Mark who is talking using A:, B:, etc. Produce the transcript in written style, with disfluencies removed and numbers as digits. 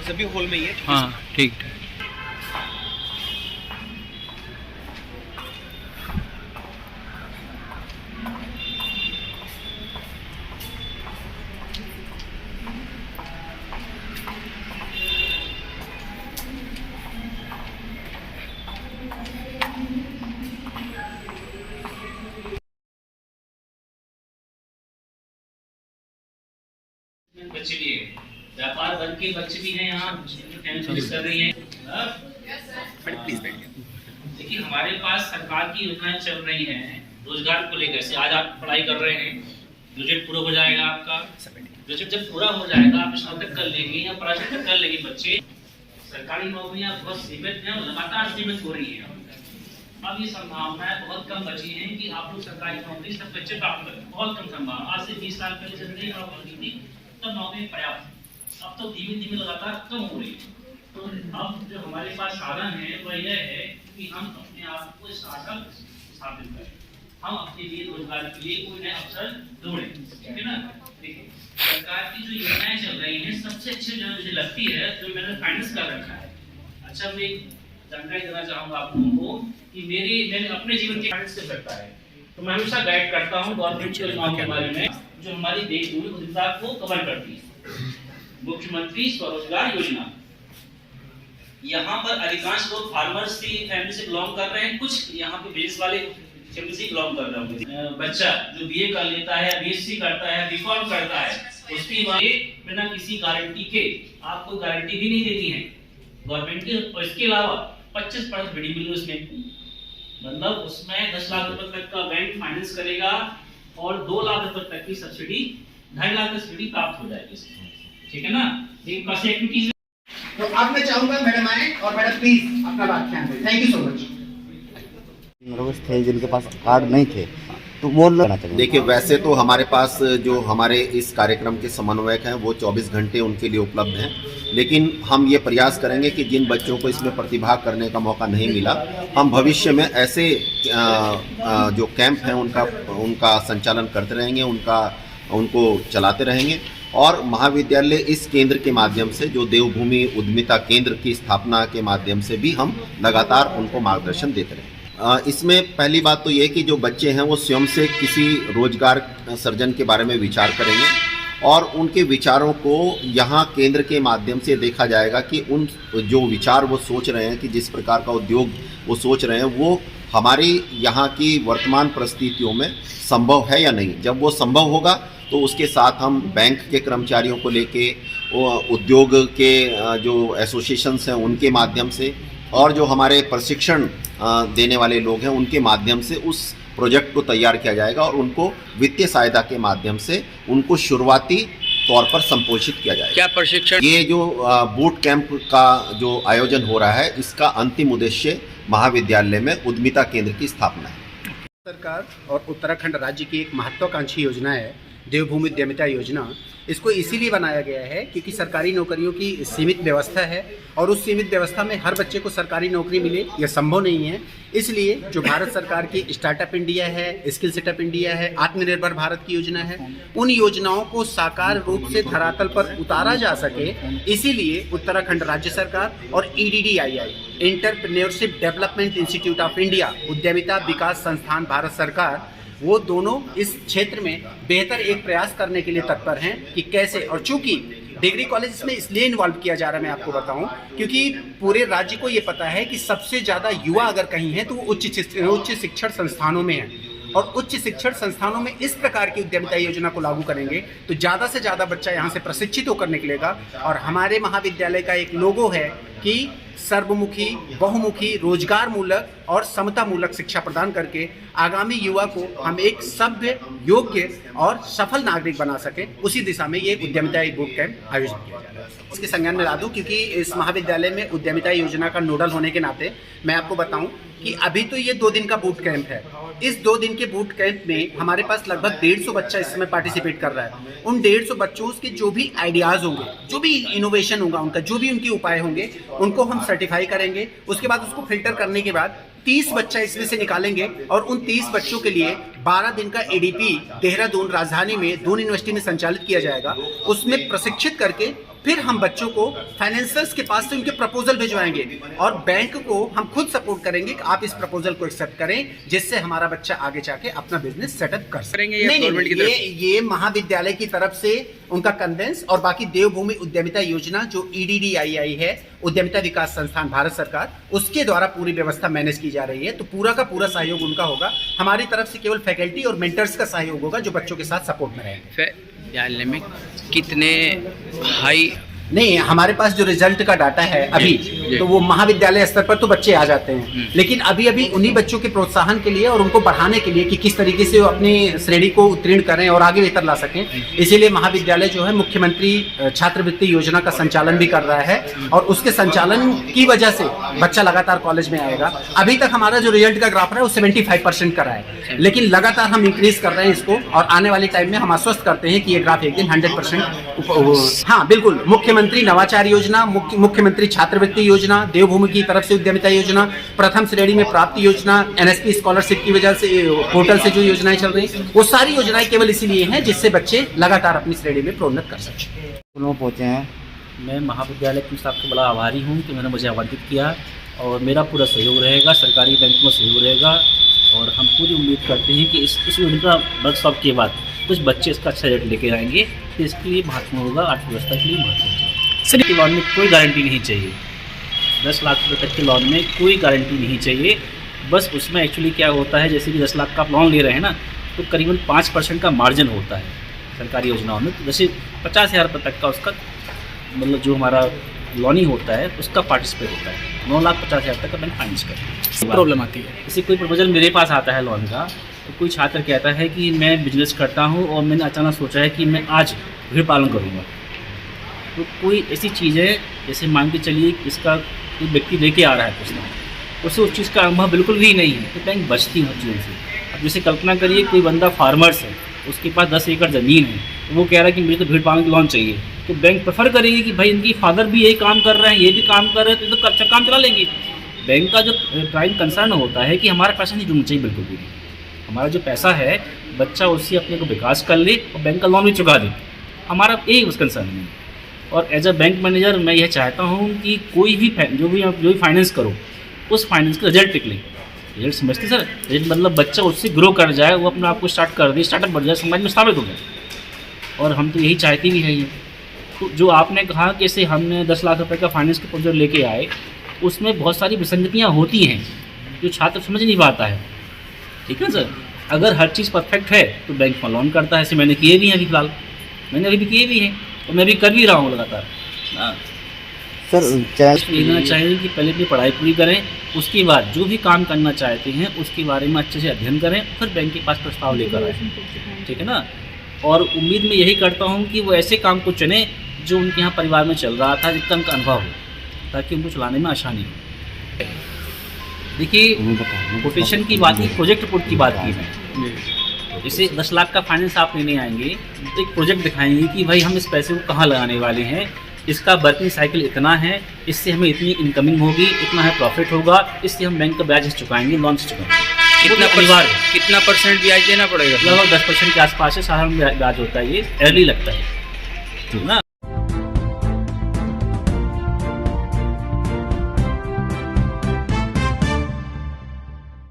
A: सभी हॉल में ही है।
B: हाँ ठीक।
C: बच्चे भी है, व्यापार वर्ग के बच्चे भी हैं यहाँ कर रही हैं।
A: प्लीज बैठिए।
C: देखिए हमारे पास सरकार की योजनाएं चल रही हैं रोजगार को लेकर से। आज आप पढ़ाई कर रहे हैं, ग्रेजुएट पूरा हो जाएगा आपका, ग्रेजुएट जब पूरा हो जाएगा आप स्नातक कर लेंगे या पढ़ाई कर लेंगे बच्चे। सरकारी नौकरियां बहुत सीमित हैं और लगातार सीमित हो रही है। अब ये संभावनाएं बहुत कम बची हैं कि आप लोग सरकारी नौकरी सब बच्चे प्राप्त करें, बहुत कम संभावना। आज से 20 साल पहले जब नहीं प्राप्त होती थी तब नौकरी पर्याप्त, अब तो धीमे धीमे लगातार कम हो रही है। तो अब जो हमारे पास साधन है वह यह है कि हम अपने आप को स्टार्टअप स्थापित करें, हम अपने लिए रोजगार के लिए कोई नया अवसर ढूंढें, ठीक है ना। देखिए सरकार की जो योजनाएं चल रही हैं सबसे अच्छी जो मुझे लगती है जो मैंने फाइनेंस कर रखा है। अच्छा मैं जानकारी देना चाहूंगा आप लोगों को कि मैंने अपने जीवन के फाइनेंस से करता है, तो मैं हमेशा गाइड करता हूँ गवर्नमेंट योजनाओं के बारे में जो हमारी देश पूरी उद्यमिता को कवर करती है। मुख्यमंत्री स्वरोजगार योजना, यहाँ पर अधिकांश लोग फार्मर्स की फैमिली से बिलोंग कर रहे हैं, कुछ यहाँ पे बिजनेस वाले फैमिली से बिलोंग कर रहे हैं। बच्चा जो बीए कर लेता है, बीएससी करता है, बीकॉम करता है, उसके बाद बिना किसी गारंटी के, आपको गारंटी भी नहीं देती है गवर्नमेंट की, और इसके अलावा 25% बड़ी मिल उसमें, मतलब उसमें 10 लाख रुपए तक का बैंक फाइनेंस करेगा और 2 लाख रुपए तक की सब्सिडी, 2.5 लाख की सब्सिडी प्राप्त हो जाएगी, ठीक है ना। एक पास एक्टिविटीज।
D: तो अब मैं चाहूंगा मैडम आए और मैडम प्लीज अपना व्याख्यान दें। Thank you so much.
E: Nervous थे जिनके पास कार्ड नहीं थे तो वो लेना चाहिए।
F: देखिए वैसे तो हमारे पास जो हमारे इस कार्यक्रम के समन्वयक हैं वो 24 घंटे उनके लिए उपलब्ध हैं, लेकिन हम ये प्रयास करेंगे कि जिन बच्चों को इसमें प्रतिभाग करने का मौका नहीं मिला, हम भविष्य में ऐसे जो कैंप हैं उनका संचालन करते रहेंगे, उनको चलाते रहेंगे। और महाविद्यालय इस केंद्र के माध्यम से जो देवभूमि उद्यमिता केंद्र की स्थापना के माध्यम से भी हम लगातार उनको मार्गदर्शन देते रहेंगे। इसमें पहली बात तो ये कि जो बच्चे हैं वो स्वयं से किसी रोजगार सर्जन के बारे में विचार करेंगे और उनके विचारों को यहाँ केंद्र के माध्यम से देखा जाएगा कि उन जो विचार वो सोच रहे हैं कि जिस प्रकार का उद्योग वो सोच रहे हैं वो हमारी यहाँ की वर्तमान परिस्थितियों में संभव है या नहीं। जब वो संभव होगा तो उसके साथ हम बैंक के कर्मचारियों को लेके, उद्योग के जो एसोसिएशंस हैं उनके माध्यम से और जो हमारे प्रशिक्षण देने वाले लोग हैं उनके माध्यम से उस प्रोजेक्ट को तैयार किया जाएगा और उनको वित्तीय सहायता के माध्यम से उनको शुरुआती तौर पर संपोषित किया जाएगा।
B: क्या प्रशिक्षण?
F: ये जो बूट कैंप का जो आयोजन हो रहा है इसका अंतिम उद्देश्य महाविद्यालय में उद्यमिता केंद्र की स्थापना है।
D: सरकार और उत्तराखंड राज्य की एक महत्वाकांक्षी योजना है देवभूमि उद्यमिता योजना। इसको इसीलिए बनाया गया है क्योंकि सरकारी नौकरियों की सीमित व्यवस्था है और उस सीमित व्यवस्था में हर बच्चे को सरकारी नौकरी मिले यह संभव नहीं है। इसलिए जो भारत सरकार की स्टार्टअप इंडिया है, स्किल सेटअप इंडिया है, आत्मनिर्भर भारत की योजना है, उन योजनाओं को साकार रूप से धरातल पर उतारा जा सके, इसीलिए उत्तराखंड राज्य सरकार और EDDII entrepreneurship development institute of India उद्यमिता विकास संस्थान भारत सरकार, वो दोनों इस क्षेत्र में बेहतर एक प्रयास करने के लिए तत्पर हैं कि कैसे। और चूंकि डिग्री कॉलेज इसमें इसलिए इन्वॉल्व किया जा रहा है, मैं आपको बताऊं, क्योंकि पूरे राज्य को ये पता है कि सबसे ज़्यादा युवा अगर कहीं है तो वो उच्च शिक्षण संस्थानों में है और उच्च शिक्षण संस्थानों में इस प्रकार की उद्यमिता योजना को लागू करेंगे तो ज़्यादा से ज़्यादा बच्चा यहाँ से प्रशिक्षित होकर निकलेगा। और हमारे महाविद्यालय का एक लोगो है कि सर्वमुखी, बहुमुखी, रोजगार मूलक और समता मूलक शिक्षा प्रदान करके आगामी युवा को हम एक सभ्य, योग्य और सफल नागरिक बना सके, उसी दिशा में ये उद्यमिता बूट कैंप आयोजित किया जा रहा है। इसके संज्ञान में ला दूं क्योंकि इस महाविद्यालय में उद्यमिता योजना का नोडल होने के नाते मैं आपको बताऊं कि अभी तो ये 2 दिन का बूट कैंप है। इस 2 दिन के बूट कैंप में हमारे पास लगभग 150 बच्चा इसमें पार्टिसिपेट कर रहा है। उन 150 बच्चों के जो भी आइडियाज़ होंगे, जो भी इनोवेशन होगा उनका, जो भी उनके उपाय होंगे, उनको हम सर्टिफाई करेंगे। उसके बाद उसको फिल्टर करने के बाद 30 बच्चा इसमें से निकालेंगे और उन 30 बच्चों के लिए 12 दिन का ADP देहरादून राजधानी में दून यूनिवर्सिटी में संचालित किया जाएगा। उसमें प्रशिक्षित करके फिर हम बच्चों को फाइनेंसर्स के पास से उनके प्रपोजल भिजवाएंगे और बैंक को हम खुद सपोर्ट करेंगे कि आप इस प्रपोजल को एक्सेप्ट करें, जिससे हमारा बच्चा आगे जाके अपना बिजनेस सेटअप कर सके। ये महाविद्यालय की तरफ से उनका कन्वेंस और बाकी देवभूमि उद्यमिता योजना जो EDDII है, उद्यमिता विकास संस्थान भारत सरकार, उसके द्वारा पूरी व्यवस्था मैनेज की जा रही है। तो पूरा का पूरा सहयोग उनका होगा। हमारी तरफ से केवल फैकल्टी और मेंटर्स का सहयोग होगा जो बच्चों के साथ सपोर्ट में रहेंगे।
A: विद्यालय में कितने हाई
D: नहीं, हमारे पास जो रिजल्ट का डाटा है अभी, तो वो महाविद्यालय स्तर पर तो बच्चे आ जाते हैं, लेकिन अभी अभी उन्हीं बच्चों के प्रोत्साहन के लिए और उनको बढ़ाने के लिए कि किस तरीके से वो अपनी श्रेणी को उत्तीर्ण करें और आगे बेहतर ला सकें, इसीलिए महाविद्यालय जो है मुख्यमंत्री छात्रवृत्ति योजना का संचालन भी कर रहा है और उसके संचालन की वजह से बच्चा लगातार कॉलेज में आएगा। अभी तक हमारा जो रिजल्ट का ग्राफ है वो 75% का रहा है, लेकिन लगातार हम इंक्रीज कर रहे हैं इसको और आने वाले टाइम में हम आश्वस्त करते हैं कि ये ग्राफ एक दिन 100%। हाँ बिल्कुल, मुख्यमंत्री नवाचार योजना, मुख्यमंत्री छात्रवृत्ति योजना, देवभूमि की तरफ से उद्यमिता योजना, प्रथम श्रेणी में प्राप्ति योजना, NSP स्कॉलरशिप की वजह से पोर्टल से जो योजनाएं चल रही हैं, वो सारी योजनाएं केवल इसीलिए हैं जिससे बच्चे लगातार अपनी श्रेणी में प्रोन्नत कर सकें।
E: पहुँचे हैं।
C: मैं महाविद्यालय प्रिंसिपल साहब का बड़ा आभारी हूँ कि मैंने मुझे आवंटित किया और मेरा पूरा सहयोग रहेगा, सरकारी बैंकों का सहयोग रहेगा और हम पूरी उम्मीद करते हैं कि इस योजना वर्कशॉप के बाद कुछ बच्चे इसका अच्छा रिजल्ट लेके आएंगे, तो इसके लिए महत्वपूर्ण होगा, अर्थव्यवस्था के लिए महत्वपूर्ण होगा। सर, लोन में कोई गारंटी नहीं चाहिए, 10 लाख रुपये तक के लोन में कोई गारंटी नहीं चाहिए। बस उसमें एक्चुअली क्या होता है, जैसे कि 10 लाख का आप लोन ले रहे हैं ना, तो करीबन 5% का मार्जिन होता है सरकारी योजनाओं में। तो जैसे 50,000 रुपये तक का उसका मतलब जो हमारा लोन ही होता है उसका पार्टिसिपेट होता है, 9,50,000 तक का बैंक फाइनेंस करता है। प्रॉब्लम आती है, जैसे कोई प्रपोजल मेरे पास आता है लोन का, तो कोई छात्र कहता है कि मैं बिजनेस करता हूँ और मैंने अचानक सोचा है कि मैं आज भेड़ पालन करूँगा, तो कोई ऐसी चीज़ है जैसे मान के चलिए इसका कोई व्यक्ति लेके आ रहा है कुछ ना, उसे उस चीज़ का अनुभव बिल्कुल भी नहीं है, तो बैंक बचती है चीज़ों से। अब जैसे कल्पना करिए कोई बंदा फार्मर्स है, उसके पास 10 एकड़ ज़मीन है, तो वो कह रहा है कि मुझे तो भेड़ पालन का लोन चाहिए, तो बैंक प्रेफर करेगी कि भाई इनकी फादर भी यही काम कर रहे हैं, ये भी काम कर रहे हैं, तो अच्छा काम चला लेंगे। बैंक का जो प्राइम कंसर्न होता है कि हमारा पैसा नहीं डूबना चाहिए बिल्कुल भी, हमारा जो पैसा है बच्चा उससे अपने को विकास कर ले और बैंक का लोन भी चुका दे, हमारा यही उस कंसर्न है। और एज अ बैंक मैनेजर मैं यह चाहता हूँ कि कोई भी जो भी फाइनेंस करो, उस फाइनेंस का रिजल्ट निकले। रिजल्ट समझते सर, रिजल्ट मतलब बच्चा उससे ग्रो कर जाए, वो अपने आप को स्टार्ट कर दे, स्टार्टअप बढ़ जाए, समाज में स्थापित हो जाए, और हम तो यही चाहते भी हैं। ये तो जो आपने कहा कि जैसे हमने 10 लाख रुपए का फाइनेंस का प्रपोजल लेके आए, उसमें बहुत सारी विसंगतियाँ होती हैं जो छात्र समझ नहीं पाता है, ठीक है सर। अगर हर चीज़ परफेक्ट है तो बैंक में लोन करता है, ऐसे मैंने किए भी हैं, अभी फिलहाल मैंने अभी भी किए भी हैं और मैं भी कर भी रहा हूँ लगातार।
E: सर,
C: लेना चाहिए कि पहले अपनी पढ़ाई पूरी करें, उसके बाद जो भी काम करना चाहते हैं उसके बारे में अच्छे से अध्ययन करें, फिर बैंक के पास प्रस्ताव लेकर आए, ठीक है ना। और उम्मीद मैं यही करता हूँ कि वो ऐसे काम को चुने जो उनके यहाँ परिवार में चल रहा था, जितना उनका अनुभव हो, ताकि उनको चलाने में आसानी हो। देखिए, कोटेशन की बात की, प्रोजेक्ट रिपोर्ट की बात की मैं, जैसे 10 लाख का फाइनेंस आप लेने आएंगे तो एक प्रोजेक्ट दिखाएंगे कि भाई हम इस पैसे को कहाँ लगाने वाले हैं, इसका वर्किंग साइकिल इतना है, इससे हमें इतनी इनकमिंग होगी, इतना है प्रॉफिट होगा, इससे हम बैंक का ब्याज चुकाएंगे, लोन से चुकाएंगे।
A: कितना परसेंट ब्याज देना पड़ेगा?
C: लगभग 10% के आसपास से साधारण ब्याज होता है, ये अर्ली लगता है, ठीक ना।